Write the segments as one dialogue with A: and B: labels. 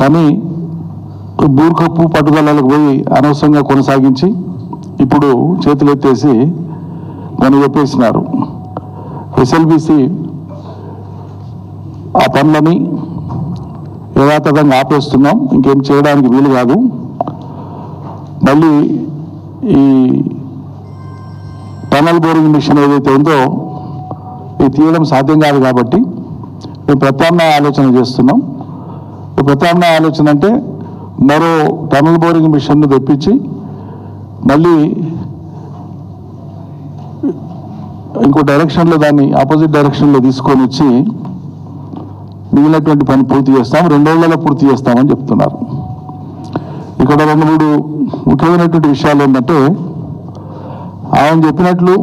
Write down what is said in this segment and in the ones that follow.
A: పని బూర్కప్పు పట్టుదలకు పోయి అనవసరంగా కొనసాగించి ఇప్పుడు చేతులు ఎత్తేసి మనం చెప్పేసినారు. ఎస్ఎల్బిసి ఆ పనులని యథాతథంగా ఆపేస్తున్నాం, ఇంకేం చేయడానికి వీలు కాదు. మళ్ళీ ఈ టనల్ బోరింగ్ మిషన్ ఏదైతే ఉందో ఇది తీయడం సాధ్యం కాదు కాబట్టి మేము ప్రత్యామ్నాయ ఆలోచన చేస్తున్నాం. ప్రత్యామ్నాయ ఆలోచన అంటే మరో టనల్ బోరింగ్ మిషన్ను తెప్పించి మళ్ళీ ఇంకో డైరెక్షన్లో దాన్ని ఆపోజిట్ డైరెక్షన్లో తీసుకొని వచ్చి మిగిలినటువంటి పని పూర్తి చేస్తాం, 2 రోజులలో పూర్తి చేస్తామని చెప్తున్నారు. ఇక్కడ 2-3 ముఖ్యమైనటువంటి విషయాలు ఏంటంటే, ఆయన చెప్పినట్లు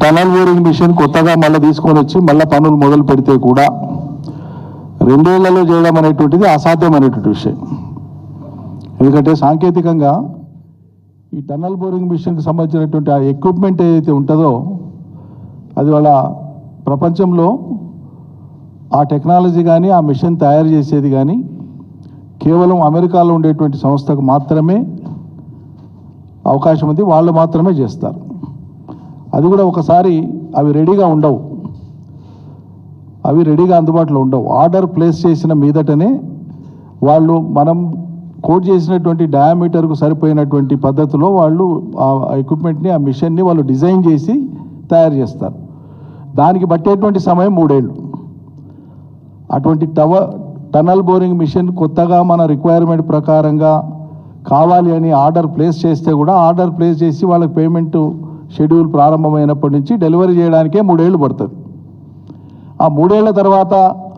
A: టనల్ బోరింగ్ మిషన్ కొత్తగా మళ్ళీ తీసుకొని వచ్చి మళ్ళీ పనులు మొదలు పెడితే కూడా 2 రోజులలో చేయడం అనేటువంటిది అసాధ్యమైనటువంటి విషయం. ఎందుకంటే సాంకేతికంగా ఈ టనల్ బోరింగ్ మిషన్కి సంబంధించినటువంటి ఆ ఎక్విప్మెంట్ ఏదైతే ఉంటుందో అది వాళ్ళ ప్రపంచంలో ఆ టెక్నాలజీ కానీ ఆ మిషన్ తయారు చేసేది కానీ కేవలం అమెరికాలో ఉండేటువంటి సంస్థకు మాత్రమే అవకాశం ఉంది, వాళ్ళు మాత్రమే చేస్తారు. అది కూడా ఒకసారి అవి రెడీగా ఉండవు, అవి రెడీగా అందుబాటులో ఉండవు. ఆర్డర్ ప్లేస్ చేసిన మీదటనే వాళ్ళు మనం కోట్ చేసినటువంటి డయామీటర్కు సరిపోయినటువంటి పద్ధతిలో వాళ్ళు ఆ ఎక్విప్మెంట్ని ఆ మిషన్ని వాళ్ళు డిజైన్ చేసి తయారు చేస్తారు. దానికి పట్టేటువంటి సమయం 3 ఏళ్ళు. అటువంటి టనల్ బోరింగ్ మిషన్ కొత్తగా మన రిక్వైర్మెంట్ ప్రకారంగా కావాలి అని ఆర్డర్ ప్లేస్ చేస్తే కూడా ఆర్డర్ ప్లేస్ చేసి వాళ్ళకి పేమెంట్ షెడ్యూల్ ప్రారంభమైనప్పటి నుంచి డెలివరీ చేయడానికే 3 ఏళ్ళు పడుతుంది. ఆ 3 ఏళ్ల తర్వాత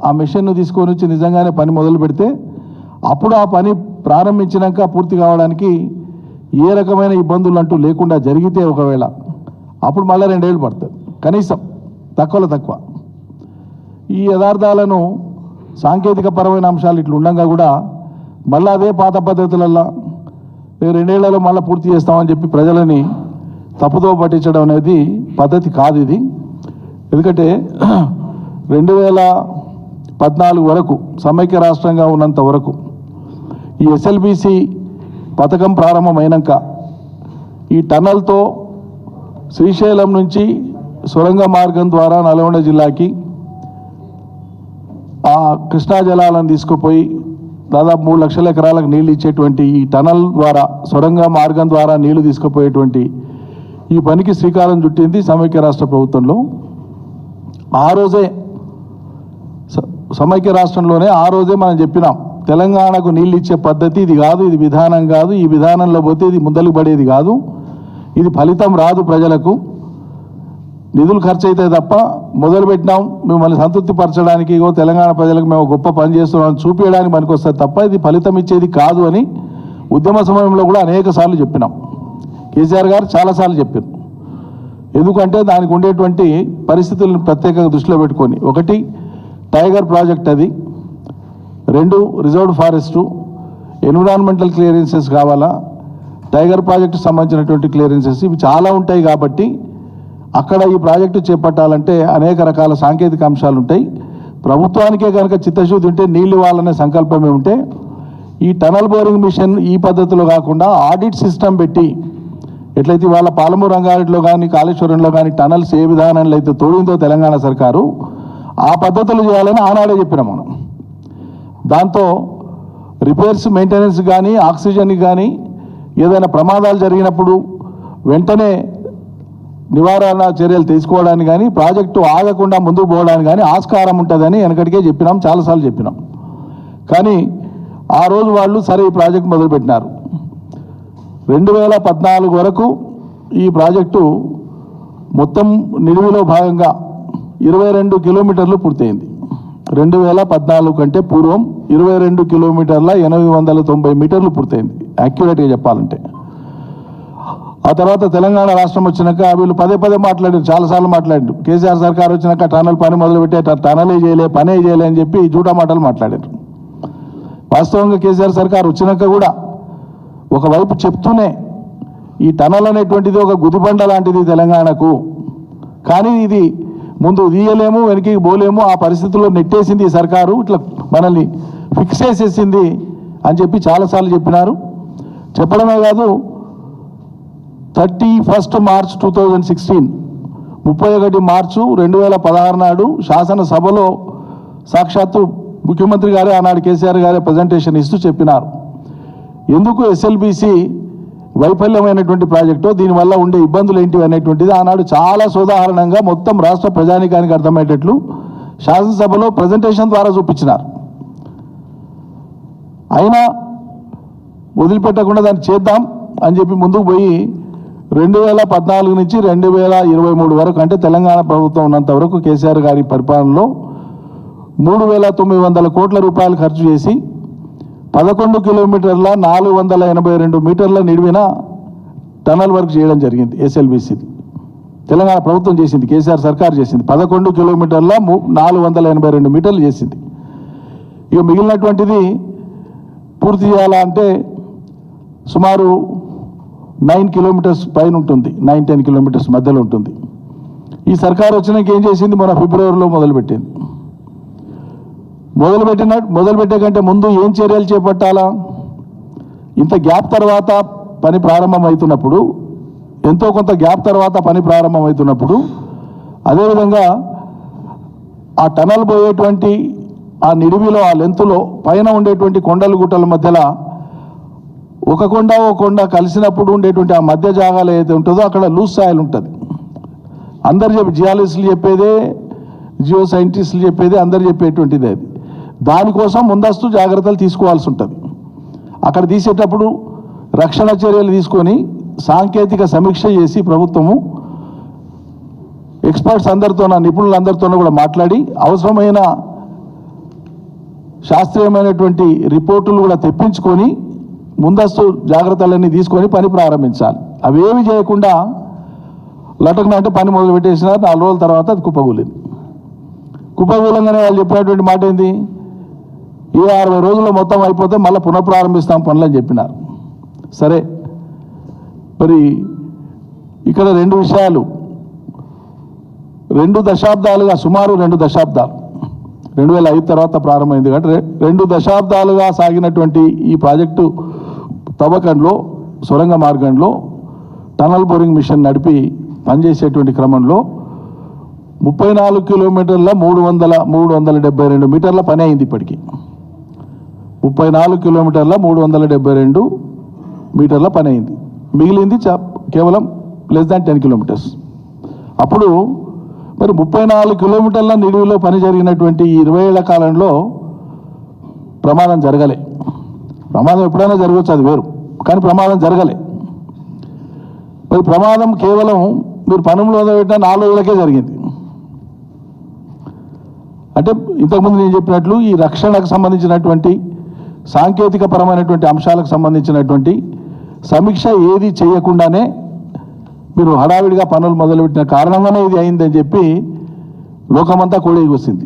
A: ఆ మిషన్ను తీసుకొని వచ్చి నిజంగానే పని మొదలు పెడితే అప్పుడు ఆ పని ప్రారంభించినాక పూర్తి కావడానికి ఏ రకమైన ఇబ్బందులు అంటూ లేకుండా జరిగితే ఒకవేళ అప్పుడు మళ్ళీ 2 ఏళ్ళు పడుతుంది కనీసం, తక్కువలో తక్కువ. ఈ యథార్థాలను సాంకేతిక పరమైన అంశాలు ఇట్లా ఉండగా కూడా మళ్ళీ అదే పాత పద్ధతులల్లో 2 ఏళ్లలో మళ్ళీ పూర్తి చేస్తామని చెప్పి ప్రజలని తప్పుదో పట్టించడం అనేది పద్ధతి కాదు ఇది. ఎందుకంటే 2014 వరకు సమైక్య రాష్ట్రంగా ఉన్నంత వరకు ఈ ఎస్ఎల్బిసి పథకం ప్రారంభమైనాక ఈ టన్నల్తో శ్రీశైలం నుంచి సొరంగ మార్గం ద్వారా నల్గొండ జిల్లాకి ఆ కృష్ణా జలాలను తీసుకుపోయి దాదాపు 3 లక్షల ఎకరాలకు నీళ్లు ఇచ్చేటువంటి ఈ టనల్ ద్వారా సొరంగ మార్గం ద్వారా నీళ్లు తీసుకుపోయేటువంటి ఈ పనికి శ్రీకారం చుట్టింది సమైక్య రాష్ట్ర ప్రభుత్వంలో. ఆ రోజే సమైక్య రాష్ట్రంలోనే ఆ రోజే మనం చెప్పినాం, తెలంగాణకు నీళ్ళు ఇచ్చే పద్ధతి ఇది కాదు, ఇది విధానం కాదు, ఈ విధానంలో పోతే ఇది ముందలకు పడేది కాదు, ఇది ఫలితం రాదు, ప్రజలకు నిధులు ఖర్చు అయితే తప్ప మొదలుపెట్టినాం మిమ్మల్ని సంతృప్తి పరచడానికి, తెలంగాణ ప్రజలకు మేము గొప్ప పని చేస్తున్నాం చూపించడానికి పనికొస్తుంది తప్ప ఇది ఫలితం ఇచ్చేది కాదు అని ఉద్యమ సమయంలో కూడా అనేక సార్లు చెప్పినాం. కేసీఆర్ గారు చాలాసార్లు చెప్పారు. ఎందుకంటే దానికి ఉండేటువంటి పరిస్థితులను ప్రత్యేకంగా దృష్టిలో పెట్టుకొని, 1 టైగర్ ప్రాజెక్ట్, అది 2 రిజర్వ్డ్ ఫారెస్టు, ఎన్విరాన్మెంటల్ క్లియరెన్సెస్ కావాలా, టైగర్ ప్రాజెక్టు సంబంధించినటువంటి క్లియరెన్సెస్ ఇవి చాలా ఉంటాయి. కాబట్టి అక్కడ ఈ ప్రాజెక్టు చేపట్టాలంటే అనేక రకాల సాంకేతిక అంశాలు ఉంటాయి. ప్రభుత్వానికే కనుక చిత్తశుద్ధి ఉంటే, నీళ్ళు ఇవ్వాలనే సంకల్పమే ఉంటే ఈ టనల్ బోరింగ్ మిషన్ ఈ పద్ధతిలో కాకుండా ఆడిట్ సిస్టమ్ పెట్టి, ఎట్లయితే వాళ్ళ పాలమూరు రంగారెడ్డిలో కానీ కాళేశ్వరంలో కానీ టనల్స్ ఏ విధానంలో అయితే తోడిందో తెలంగాణ సర్కారు ఆ పద్ధతులు చేయాలని ఆనాడే చెప్పినాం మనం. దాంతో రిపేర్స్ మెయింటెనెన్స్ కానీ ఆక్సిజన్కి కానీ ఏదైనా ప్రమాదాలు జరిగినప్పుడు వెంటనే నివారణ చర్యలు తీసుకోవడానికి కానీ ప్రాజెక్టు ఆగకుండా ముందుకు పోవడానికి కానీ ఆస్కారం ఉంటుందని వెనకటికే చెప్పినాం, చాలాసార్లు చెప్పినాం. కానీ ఆ రోజు వాళ్ళు సరే ఈ ప్రాజెక్టు మొదలుపెట్టినారు. 2014 వరకు ఈ ప్రాజెక్టు మొత్తం నిడివిలో భాగంగా 22 కిలోమీటర్లు పూర్తయింది. 2014 కంటే పూర్వం 22 కిలోమీటర్ల 890 మీటర్లు పూర్తయింది యాక్యురేట్గా చెప్పాలంటే. ఆ తర్వాత తెలంగాణ రాష్ట్రం వచ్చినాక వీళ్ళు పదే మాట్లాడారు, చాలాసార్లు మాట్లాడారు. కేసీఆర్ సర్కార్ వచ్చినాక టనల్ పని మొదలుపెట్టే టనలే చేయలే, పనే చేయలే అని చెప్పి జూటా మాటలు మాట్లాడారు. వాస్తవంగా కేసీఆర్ సర్కార్ వచ్చినాక కూడా ఒకవైపు చెప్తూనే ఈ టనల్ అనేటువంటిది ఒక గుదిబండ లాంటిది తెలంగాణకు, కానీ ఇది ముందు తీయలేము వెనక్కి పోలేము, ఆ పరిస్థితుల్లో నెట్టేసింది ఈ సర్కారు, ఇట్లా మనల్ని ఫిక్స్ చేసేసింది అని చెప్పి చాలాసార్లు చెప్పినారు. చెప్పడమే కాదు, 31 మార్చ్ 2016 31 మార్చు 2016 నాడు శాసనసభలో సాక్షాత్తు ముఖ్యమంత్రి గారే ఆనాడు కేసీఆర్ గారే ప్రజెంటేషన్ ఇస్తూ చెప్పినారు, ఎందుకు ఎస్ఎల్బీసీ వైఫల్యమైనటువంటి ప్రాజెక్టు, దీనివల్ల ఉండే ఇబ్బందులు ఏంటివి అనేటువంటిది ఆనాడు చాలా సోదాహరణంగా మొత్తం రాష్ట్ర ప్రజానికానికి అర్థమయ్యేటట్లు శాసనసభలో ప్రజెంటేషన్ ద్వారా చూపించినారు. అయినా వదిలిపెట్టకుండా దాన్ని చేద్దాం అని చెప్పి ముందుకు పోయి 2014 నుంచి 2023 వరకు, అంటే తెలంగాణ ప్రభుత్వం ఉన్నంత వరకు కేసీఆర్ గారి పరిపాలనలో 3,900 కోట్ల రూపాయలు ఖర్చు చేసి 11 కిలోమీటర్ల 482 మీటర్ల నిడివిన టనల్ వర్క్ చేయడం జరిగింది. ఎస్ఎల్బీసీ తెలంగాణ ప్రభుత్వం చేసింది, కేసీఆర్ సర్కార్ చేసింది. 11 కిలోమీటర్ల 482 మీటర్లు చేసింది. ఇక మిగిలినటువంటిది పూర్తి చేయాలంటే సుమారు 9 కిలోమీటర్స్ పైన ఉంటుంది, 9-10 కిలోమీటర్స్ మధ్యలో ఉంటుంది. ఈ సర్కార్ వచ్చినాక ఏం చేసింది, మన ఫిబ్రవరిలో మొదలుపెట్టింది. మొదలుపెట్టే కంటే ముందు ఏం చర్యలు చేపట్టాలా, ఇంత గ్యాప్ తర్వాత పని ప్రారంభమవుతున్నప్పుడు, ఎంతో కొంత గ్యాప్ తర్వాత పని ప్రారంభమవుతున్నప్పుడు, అదేవిధంగా ఆ టనల్ పోయేటువంటి ఆ నిడివిలో, ఆ లెంతులో పైన ఉండేటువంటి కొండలు గుట్టల మధ్యలో ఒక కొండ కలిసినప్పుడు ఉండేటువంటి ఆ మధ్య జాగాలు ఏదైతే ఉంటుందో అక్కడ లూజ్ సాయిల్ ఉంటుంది. అందరు జియాలజిస్టులు చెప్పేదే, జియో సైంటిస్టులు చెప్పేదే, అందరు చెప్పేటువంటిది అది. దానికోసం ముందస్తు జాగ్రత్తలు తీసుకోవాల్సి ఉంటుంది. అక్కడ తీసేటప్పుడు రక్షణ చర్యలు తీసుకొని సాంకేతిక సమీక్ష చేసి ప్రభుత్వము ఎక్స్పర్ట్స్ అందరితోన, నిపుణులందరితోనూ కూడా మాట్లాడి అవసరమైన శాస్త్రీయమైనటువంటి రిపోర్టులు కూడా తెప్పించుకొని ముందస్తు జాగ్రత్తలన్నీ తీసుకొని పని ప్రారంభించాలి. అవేమి చేయకుండా లటకన అంటే పని మొదలు పెట్టేసినారు. 4 రోజుల తర్వాత అది కుప్పకూలింది. కుప్పకూలంగానే వాళ్ళు చెప్పినటువంటి మాట ఏంది, ఈ 60 రోజుల్లో మొత్తం అయిపోతే మళ్ళీ పునఃప్రారంభిస్తాం పనులు అని చెప్పినారు. సరే, మరి ఇక్కడ 2 విషయాలు, 2 దశాబ్దాలుగా, సుమారు 2 దశాబ్దాలు, 2005 తర్వాత ప్రారంభమైంది కాబట్టి 2 దశాబ్దాలుగా సాగినటువంటి ఈ ప్రాజెక్టు తవ్వకంలో, సొరంగ మార్గంలో టనల్ బోరింగ్ మిషన్ నడిపి పనిచేసేటువంటి క్రమంలో 34 కిలోమీటర్ల 372 మీటర్ల పని అయింది. ఇప్పటికీ 34 కిలోమీటర్ల 372 మీటర్ల పని అయింది. మిగిలింది కేవలం <10 కిలోమీటర్స్. అప్పుడు మరి 34 కిలోమీటర్ల నిడివిలో పని జరిగినటువంటి ఈ 20 ఏళ్ల కాలంలో ప్రమాదం జరగలే. ప్రమాదం ఎప్పుడైనా జరగవచ్చు, అది వేరు, కానీ ప్రమాదం జరగలే. మరి ప్రమాదం కేవలం మీరు పనులు మొదలుపెట్టిన 4 రోజులకే జరిగింది. అంటే ఇంతకుముందు నేను చెప్పినట్లు ఈ రక్షణకు సంబంధించినటువంటి సాంకేతిక పరమైనటువంటి అంశాలకు సంబంధించినటువంటి సమీక్ష ఏది చేయకుండానే మీరు హడావిడిగా పనులు మొదలుపెట్టిన కారణంగానే ఇది అయిందని చెప్పి లోకమంతా కూడేకి వస్తుంది.